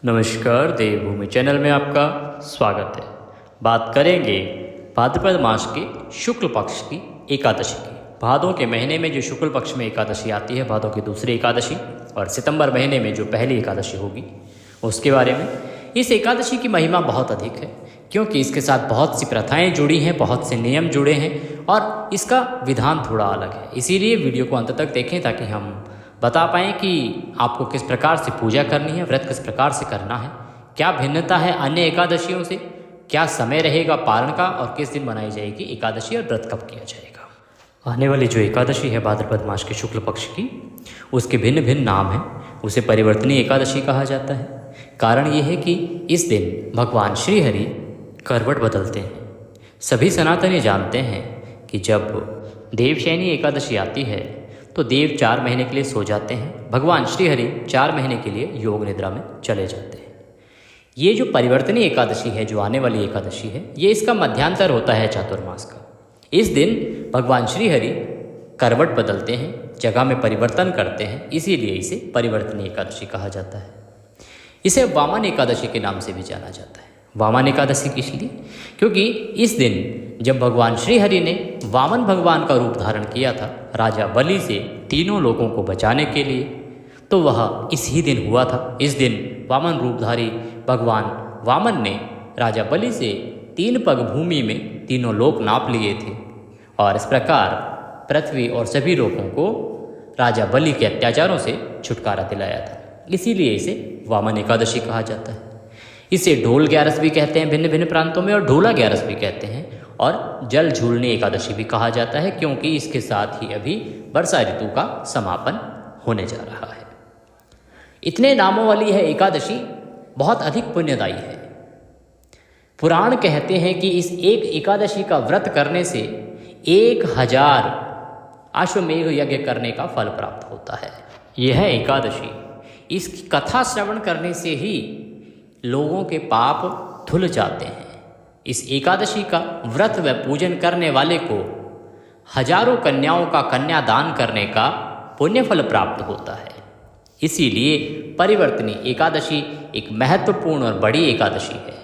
नमस्कार, देवभूमि चैनल में आपका स्वागत है। बात करेंगे भाद्रपद मास के शुक्ल पक्ष की एकादशी की। भादों के महीने में जो शुक्ल पक्ष में एकादशी आती है, भादों की दूसरी एकादशी, और सितंबर महीने में जो पहली एकादशी होगी उसके बारे में। इस एकादशी की महिमा बहुत अधिक है क्योंकि इसके साथ बहुत सी प्रथाएं जुड़ी हैं, बहुत से नियम जुड़े हैं और इसका विधान थोड़ा अलग है। इसीलिए वीडियो को अंत तक देखें ताकि हम बता पाएँ कि आपको किस प्रकार से पूजा करनी है, व्रत किस प्रकार से करना है, क्या भिन्नता है अन्य एकादशियों से, क्या समय रहेगा पारण का और किस दिन मनाई जाएगी एकादशी और व्रत कब किया जाएगा। आने वाली जो एकादशी है भाद्रपद मास के शुक्ल पक्ष की, उसके भिन्न भिन्न नाम हैं। उसे परिवर्तनीय एकादशी कहा जाता है। कारण ये है कि इस दिन भगवान श्री हरि करवट बदलते हैं। सभी सनातनी जानते हैं कि जब देवशयनी एकादशी आती है तो देव 4 महीने के लिए सो जाते हैं, भगवान श्री हरि 4 महीने के लिए योग निद्रा में चले जाते हैं। ये जो परिवर्तनीय एकादशी है, जो आने वाली एकादशी है, ये इसका मध्यांतर होता है चातुर्मास का। इस दिन भगवान श्री हरि करवट बदलते हैं, जगह में परिवर्तन करते हैं, इसीलिए इसे परिवर्तनीय एकादशी कहा जाता है। इसे वामन एकादशी के नाम से भी जाना जाता है। वामन एकादशी किस लिए? क्योंकि इस दिन जब भगवान श्री हरि ने वामन भगवान का रूप धारण किया था राजा बलि से तीनों लोगों को बचाने के लिए, तो वह इसी दिन हुआ था। इस दिन वामन रूपधारी भगवान वामन ने राजा बलि से 3 पग भूमि में तीनों लोक नाप लिए थे और इस प्रकार पृथ्वी और सभी लोगों को राजा बलि के अत्याचारों से छुटकारा दिलाया था। इसीलिए इसे वामन एकादशी कहा जाता है। इसे ढोल ग्यारस भी कहते हैं भिन्न भिन्न प्रांतों में, और ढोला ग्यारस भी कहते हैं, और जल झूलनी एकादशी भी कहा जाता है क्योंकि इसके साथ ही अभी वर्षा ऋतु का समापन होने जा रहा है। इतने नामों वाली है एकादशी बहुत अधिक पुण्यदायी है। पुराण कहते हैं कि इस एक एकादशी का व्रत करने से 1000 अश्वमेघ यज्ञ करने का फल प्राप्त होता है। यह है एकादशी। इसकी कथा श्रवण करने से ही लोगों के पाप धुल जाते हैं। इस एकादशी का व्रत व पूजन करने वाले को हजारों कन्याओं का कन्यादान करने का पुण्य फल प्राप्त होता है। इसीलिए परिवर्तनीय एकादशी एक महत्वपूर्ण और बड़ी एकादशी है।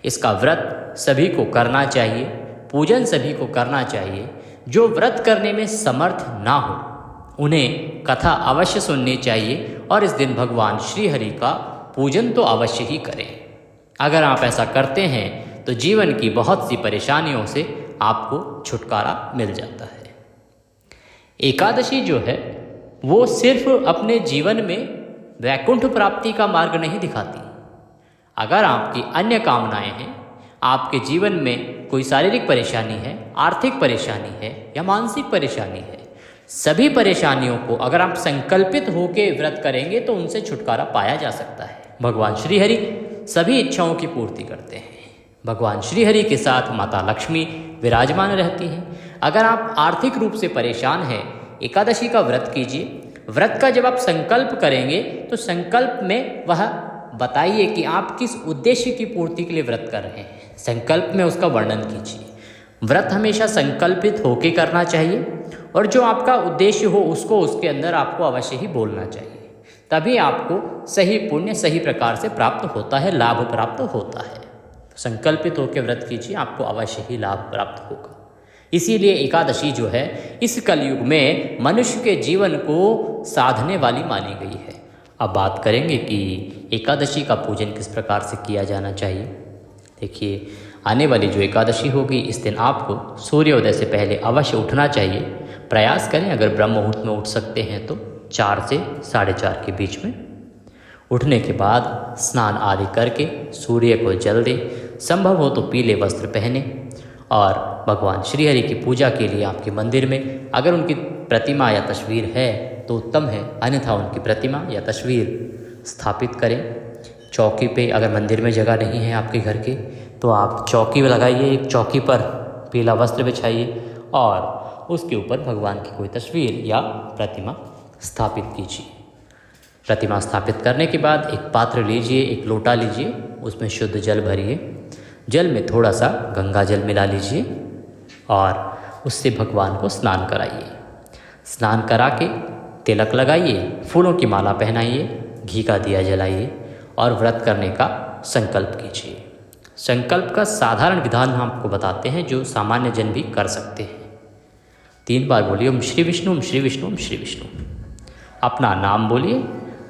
इसका व्रत सभी को करना चाहिए, पूजन सभी को करना चाहिए। जो व्रत करने में समर्थ ना हो उन्हें कथा अवश्य सुननी चाहिए और इस दिन भगवान श्री हरि का पूजन तो अवश्य ही करें। अगर आप ऐसा करते हैं तो जीवन की बहुत सी परेशानियों से आपको छुटकारा मिल जाता है। एकादशी जो है वो सिर्फ अपने जीवन में वैकुंठ प्राप्ति का मार्ग नहीं दिखाती। अगर आपकी अन्य कामनाएं हैं, आपके जीवन में कोई शारीरिक परेशानी है, आर्थिक परेशानी है या मानसिक परेशानी है, सभी परेशानियों को अगर आप संकल्पित होकर व्रत करेंगे तो उनसे छुटकारा पाया जा सकता है। भगवान श्री हरि सभी इच्छाओं की पूर्ति करते हैं। भगवान श्री हरि के साथ माता लक्ष्मी विराजमान रहती हैं। अगर आप आर्थिक रूप से परेशान हैं, एकादशी का व्रत कीजिए। व्रत का जब आप संकल्प करेंगे तो संकल्प में वह बताइए कि आप किस उद्देश्य की पूर्ति के लिए व्रत कर रहे हैं। संकल्प में उसका वर्णन कीजिए। व्रत हमेशा संकल्पित होकर करना चाहिए और जो आपका उद्देश्य हो उसको उसके अंदर आपको अवश्य ही बोलना चाहिए। तभी आपको सही पुण्य सही प्रकार से प्राप्त होता है, लाभ प्राप्त होता है। संकल्पित होकर व्रत कीजिए, आपको अवश्य ही लाभ प्राप्त होगा। इसीलिए एकादशी जो है इस कलयुग में मनुष्य के जीवन को साधने वाली मानी गई है। अब बात करेंगे कि एकादशी का पूजन किस प्रकार से किया जाना चाहिए। देखिए, आने वाली जो एकादशी होगी इस दिन आपको सूर्योदय से पहले अवश्य उठना चाहिए। प्रयास करें, अगर ब्रह्म मुहूर्त में उठ सकते हैं तो 4 से 4:30 के बीच में। उठने के बाद स्नान आदि करके सूर्य को जल दें, संभव हो तो पीले वस्त्र पहने और भगवान श्री हरि की पूजा के लिए आपके मंदिर में अगर उनकी प्रतिमा या तस्वीर है तो उत्तम है, अन्यथा उनकी प्रतिमा या तस्वीर स्थापित करें। चौकी पे अगर मंदिर में जगह नहीं है आपके घर के तो आप चौकी लगाइए, एक चौकी पर पीला वस्त्र बिछाइए और उसके ऊपर भगवान की कोई तस्वीर या प्रतिमा स्थापित कीजिए। प्रतिमा स्थापित करने के बाद एक पात्र लीजिए, एक लोटा लीजिए, उसमें शुद्ध जल भरिए। जल में थोड़ा सा गंगा जल मिला लीजिए और उससे भगवान को स्नान कराइए। स्नान करा के तिलक लगाइए, फूलों की माला पहनाइए, घी का दिया जलाइए और व्रत करने का संकल्प कीजिए। संकल्प का साधारण विधान हम आपको बताते हैं जो सामान्य जन भी कर सकते हैं। 3 बार बोलिए ओम श्री विष्णु, ओम श्री विष्णु, ओम श्री विष्णु। अपना नाम बोलिए,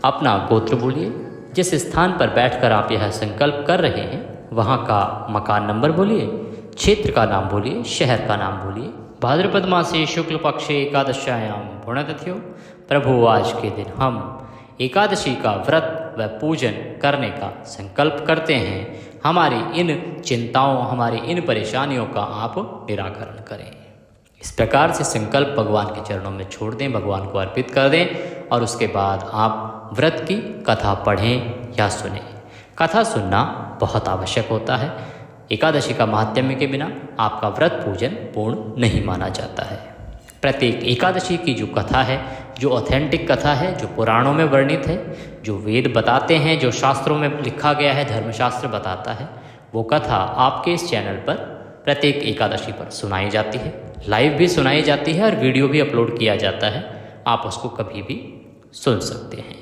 अपना गोत्र बोलिए, जिस स्थान पर बैठकर आप यह संकल्प कर रहे हैं वहाँ का मकान नंबर बोलिए, क्षेत्र का नाम बोलिए, शहर का नाम बोलिए। भाद्रपद मासे शुक्ल पक्षे एकादश्यायाम पुण्यतिथ्यो, प्रभु आज के दिन हम एकादशी का व्रत व पूजन करने का संकल्प करते हैं। हमारी इन चिंताओं, हमारी इन परेशानियों का आप निराकरण करें। इस प्रकार से संकल्प भगवान के चरणों में छोड़ दें, भगवान को अर्पित कर दें और उसके बाद आप व्रत की कथा पढ़ें या सुनें। कथा सुनना बहुत आवश्यक होता है। एकादशी का महात्म्य के बिना आपका व्रत पूजन पूर्ण नहीं माना जाता है। प्रत्येक एकादशी की जो कथा है, जो ऑथेंटिक कथा है, जो पुराणों में वर्णित है, जो वेद बताते हैं, जो शास्त्रों में लिखा गया है, धर्मशास्त्र बताता है, वो कथा आपके इस चैनल पर प्रत्येक एकादशी पर सुनाई जाती है। लाइव भी सुनाई जाती है और वीडियो भी अपलोड किया जाता है। आप उसको कभी भी सुन सकते हैं।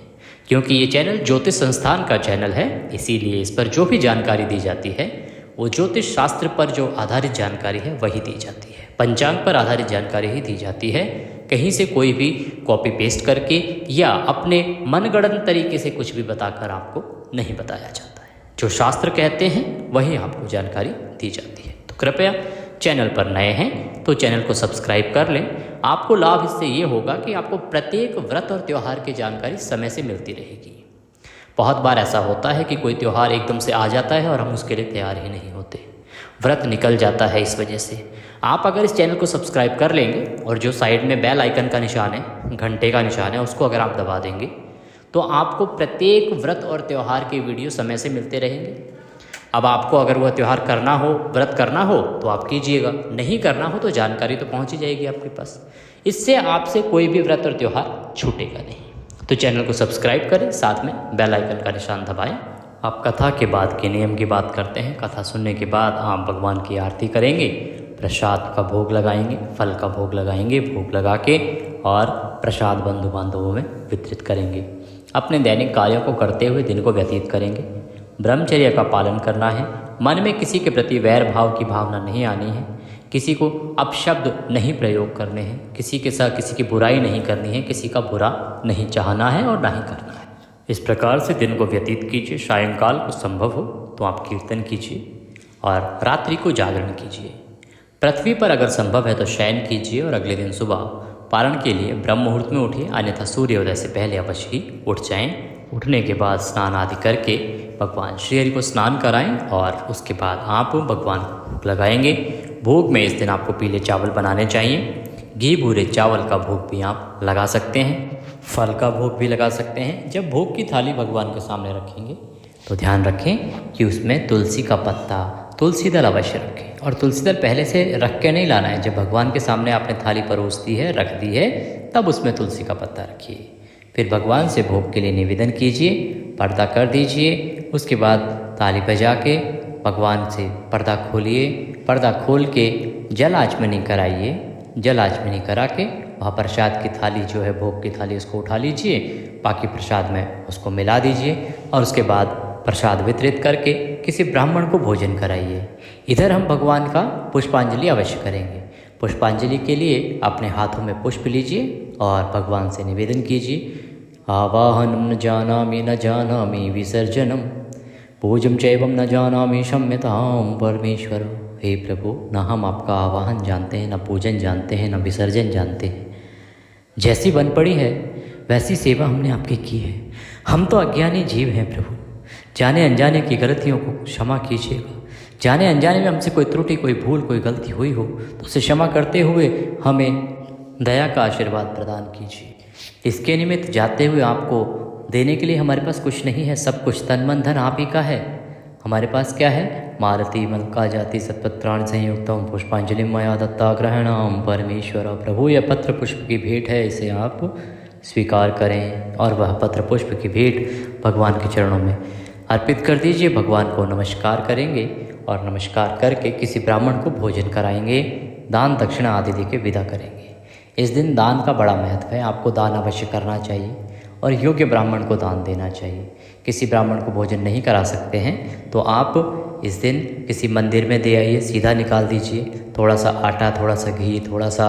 क्योंकि ये चैनल ज्योतिष संस्थान का चैनल है, इसीलिए इस पर जो भी जानकारी दी जाती है वो ज्योतिष शास्त्र पर जो आधारित जानकारी है वही दी जाती है। पंचांग पर आधारित जानकारी ही दी जाती है। कहीं से कोई भी कॉपी पेस्ट करके या अपने मनगढ़ंत तरीके से कुछ भी बताकर आपको नहीं बताया जाता है। जो शास्त्र कहते हैं वही आपको जानकारी दी जाती है। तो कृपया चैनल पर नए हैं तो चैनल को सब्सक्राइब कर लें। आपको लाभ इससे ये होगा कि आपको प्रत्येक व्रत और त्यौहार की जानकारी समय से मिलती रहेगी। बहुत बार ऐसा होता है कि कोई त्यौहार एकदम से आ जाता है और हम उसके लिए तैयार ही नहीं होते, व्रत निकल जाता है। इस वजह से आप अगर इस चैनल को सब्सक्राइब कर लेंगे और जो साइड में बेल आइकन का निशान है, घंटे का निशान है, उसको अगर आप दबा देंगे तो आपको प्रत्येक व्रत और त्यौहार के वीडियो समय से मिलते रहेंगे। अब आपको अगर वह त्यौहार करना हो, व्रत करना हो तो आप कीजिएगा, नहीं करना हो तो जानकारी तो पहुंच ही जाएगी आपके पास। इससे आपसे कोई भी व्रत और त्यौहार छूटेगा नहीं। तो चैनल को सब्सक्राइब करें, साथ में बेल आइकन का निशान दबाएं। आप कथा के बाद के नियम की बात करते हैं। कथा सुनने के बाद आप भगवान की आरती करेंगे, प्रसाद का भोग लगाएंगे, फल का भोग लगाएंगे, भोग लगा के और प्रसाद बंधु बांधवों में वितरित करेंगे। अपने दैनिक कार्यों को करते हुए दिन को व्यतीत करेंगे। ब्रह्मचर्य का पालन करना है। मन में किसी के प्रति वैर भाव की भावना नहीं आनी है। किसी को अपशब्द नहीं प्रयोग करने हैं। किसी के साथ किसी की बुराई नहीं करनी है। किसी का बुरा नहीं चाहना है और ना ही करना है। इस प्रकार से दिन को व्यतीत कीजिए। सायंकाल को संभव हो तो आप कीर्तन कीजिए और रात्रि को जागरण कीजिए। पृथ्वी पर अगर संभव है तो शयन कीजिए और अगले दिन सुबह पारण के लिए ब्रह्म मुहूर्त में उठिए, अन्यथा सूर्योदय से पहले अवश्य ही उठ जाएं। उठने के बाद स्नान आदि करके भगवान श्री हरि को स्नान कराएं और उसके बाद आप भगवान को भोग लगाएंगे। भोग में इस दिन आपको पीले चावल बनाने चाहिए। घी भूरे चावल का भोग भी आप लगा सकते हैं, फल का भोग भी लगा सकते हैं। जब भोग की थाली भगवान के सामने रखेंगे तो ध्यान रखें कि उसमें तुलसी का पत्ता, तुलसी दल अवश्य रखें। और तुलसी दल पहले से रख के नहीं लाना है। जब भगवान के सामने आपने थाली परोस दी है, रख दी है, तब उसमें तुलसी का पत्ता रखिए। फिर भगवान से भोग के लिए निवेदन कीजिए, पर्दा कर दीजिए। उसके बाद ताली बजा के भगवान से पर्दा खोलिए। पर्दा खोल के जल आचमनी कराइए। जल आचमनी करा के वहाँ प्रसाद की थाली जो है, भोग की थाली, उसको उठा लीजिए। बाकी प्रसाद में उसको मिला दीजिए और उसके बाद प्रसाद वितरित करके किसी ब्राह्मण को भोजन कराइए। इधर हम भगवान का पुष्पांजलि अवश्य करेंगे। पुष्पांजलि के लिए अपने हाथों में पुष्प लीजिए और भगवान से निवेदन कीजिए। आवाहनम न जानामि न जानामि विसर्जनम, पूजम चैवम न जानामि क्षम्यताम परमेश्वर। हे प्रभु, न हम आपका आवाहन जानते हैं, न पूजन जानते हैं, न विसर्जन जानते हैं। जैसी बन पड़ी है वैसी सेवा हमने आपकी की है। हम तो अज्ञानी जीव हैं प्रभु। जाने अनजाने की गलतियों को क्षमा कीजिएगा। जाने अनजाने में हमसे कोई त्रुटि, कोई भूल, कोई गलती हुई हो तो उसे क्षमा करते हुए हमें दया का आशीर्वाद प्रदान कीजिए। इसके निमित्त जाते हुए आपको देने के लिए हमारे पास कुछ नहीं है। सब कुछ तन मन धन आप ही का है। हमारे पास क्या है? मारुति मलका जाति सत्पत्राण संयुक्तम पुष्पांजलि मया दत्ता ग्रहणाम परमेश्वर। प्रभु, यह पत्र पुष्प की भेंट है, इसे आप स्वीकार करें और वह पत्र पुष्प की भेंट भगवान के चरणों में अर्पित कर दीजिए। भगवान को नमस्कार करेंगे और नमस्कार करके किसी ब्राह्मण को भोजन कराएंगे, दान दक्षिणा आदि देके विदा करेंगे। इस दिन दान का बड़ा महत्व है। आपको दान अवश्य करना चाहिए और योग्य ब्राह्मण को दान देना चाहिए। किसी ब्राह्मण को भोजन नहीं करा सकते हैं तो आप इस दिन किसी मंदिर में दे आइए, सीधा निकाल दीजिए। थोड़ा सा आटा, थोड़ा सा घी, थोड़ा सा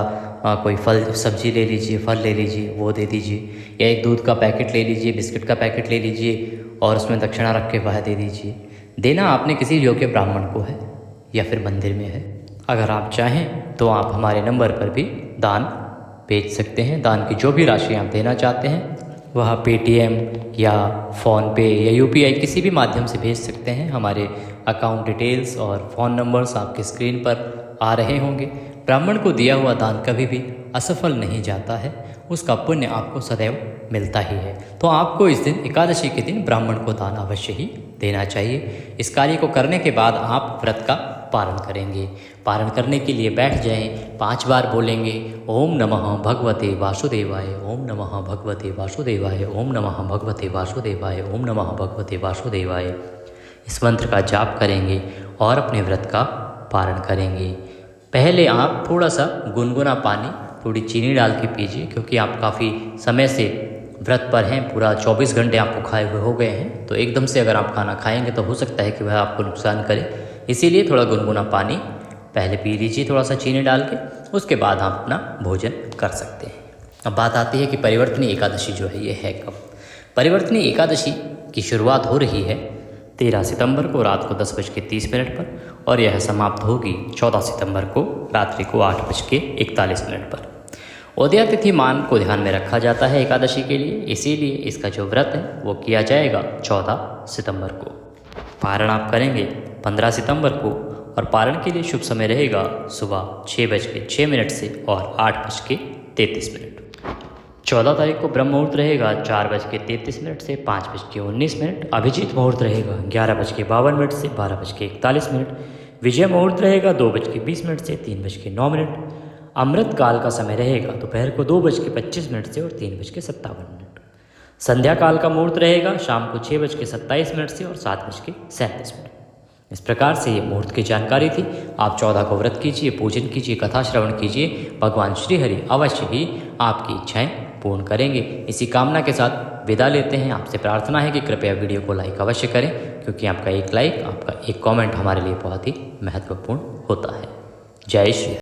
कोई फल सब्जी ले लीजिए, फल ले लीजिए, वो दे दीजिए। या एक दूध का पैकेट ले लीजिए, बिस्किट का पैकेट ले लीजिए और उसमें दक्षिणा रख के वह दे दीजिए। देना आपने किसी योग्य ब्राह्मण को है या फिर मंदिर में है। अगर आप चाहें तो आप हमारे नंबर पर भी दान भेज सकते हैं। दान की जो भी राशि आप देना चाहते हैं वह पेटीएम या फ़ोनपे या यूपीआई किसी भी माध्यम से भेज सकते हैं। हमारे अकाउंट डिटेल्स और फ़ोन नंबर्स आपके स्क्रीन पर आ रहे होंगे। ब्राह्मण को दिया हुआ दान कभी भी असफल नहीं जाता है, उसका पुण्य आपको सदैव मिलता ही है। तो आपको इस दिन एकादशी के दिन ब्राह्मण को दान अवश्य ही देना चाहिए। इस कार्य को करने के बाद आप व्रत का पारण करेंगे। पारण करने के लिए बैठ जाएं, 5 बार बोलेंगे ओम नमः भगवते वासुदेवाय, ओम नमः भगवते वासुदेवाय, ओम नमः भगवते वासुदेवाय, ओम नमः भगवते वासुदेवाय। इस मंत्र का जाप करेंगे और अपने व्रत का पारण करेंगे। पहले आप थोड़ा सा गुनगुना पानी, थोड़ी चीनी डाल के पीजिए, क्योंकि आप काफ़ी समय से व्रत पर हैं, पूरा 24 घंटे आपको खाए हुए हो गए हैं। तो एकदम से अगर आप खाना खाएंगे तो हो सकता है कि वह आपको नुकसान करे, इसीलिए थोड़ा गुनगुना पानी पहले पी लीजिए थोड़ा सा चीनी डाल के, उसके बाद आप अपना भोजन कर सकते हैं। अब बात आती है कि परिवर्तनी एकादशी जो है ये है कब। परिवर्तनी एकादशी की शुरुआत हो रही है 13 सितंबर को रात को 10:30 पर और यह समाप्त होगी 14 सितंबर को रात्रि को 8:41 पर। उदया तिथि मान को ध्यान में रखा जाता है एकादशी के लिए, इसीलिए इसका जो व्रत है वो किया जाएगा 14 सितंबर को। पारण आप करेंगे 15 सितंबर को और पारण के लिए शुभ समय रहेगा सुबह 6:06 से और 8:33। 14 तारीख को ब्रह्म मुहूर्त रहेगा 4:33 से 5:19। अभिजीत मुहूर्त रहेगा 11:52 से 12:41। विजय मुहूर्त रहेगा 2:20 से 3:09। अमृत काल का समय रहेगा दोपहर को 2:25 से और 3:57। संध्या काल का मुहूर्त रहेगा शाम को 6:27 से और 7:37। इस प्रकार से ये मुहूर्त की जानकारी थी। आप 14 को व्रत कीजिए, पूजन कीजिए, कथा श्रवण कीजिए। भगवान श्री हरि अवश्य ही आपकी इच्छाएं पूर्ण करेंगे। इसी कामना के साथ विदा लेते हैं। आपसे प्रार्थना है कि कृपया वीडियो को लाइक अवश्य करें, क्योंकि आपका एक लाइक, आपका एक कमेंट हमारे लिए बहुत ही महत्वपूर्ण होता है। जय श्री